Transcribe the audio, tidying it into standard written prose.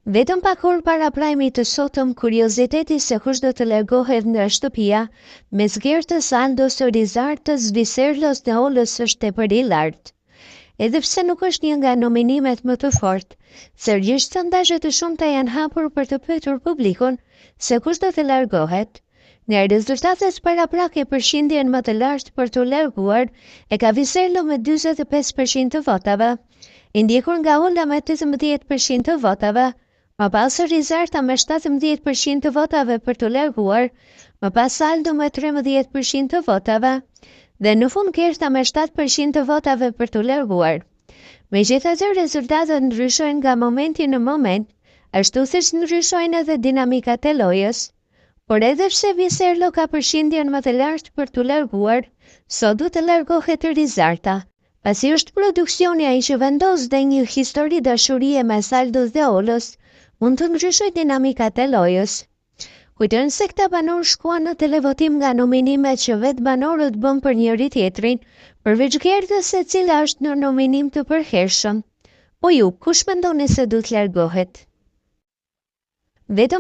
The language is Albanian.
Vetëm pak orë para prajmit të sotëm, kurioziteti se kush do të largohet nga shtëpia me zgjerë të Saldos së Rizartës Viserlos në Olës është tepër i lartë. Edhe pse nuk është një nga nominimet më të fortë, sërish sondazhe të shumta janë hapur për të pyetur publikun se kush do të largohet. Nga rezultatet paraprake, përqindjen më të lartë për të larguar e ka Viserlo me 45% të votave, i ndjekur nga Ola me 18% të votave, më pas Rizarta me 17% të votave për të larguar, më pas Saldo me 13% të votave, dhe në fund Kerta me 7% të votave për të larguar. Megjithatë, rezultatet ndryshojnë nga momenti në moment, ashtu siç ndryshojnë edhe dinamikat e lojës, por edhe pse Viserlo ka përqindjen më të lartë për të larguar, sot do të largohet Rizarta, pasi është produksioni ai që vendos dhe një histori dashurie me Saldos dhe Olës mund të ndryshojë dinamikat e lojës. Kujtojnë se këta banor shkuan në televotim nga nominimet që vetë banorët bën për njëri tjetrin, përveç Gertës, e cila është në nominim të përhershëm. Po ju, kush mendoni se do të largohet? Vetëm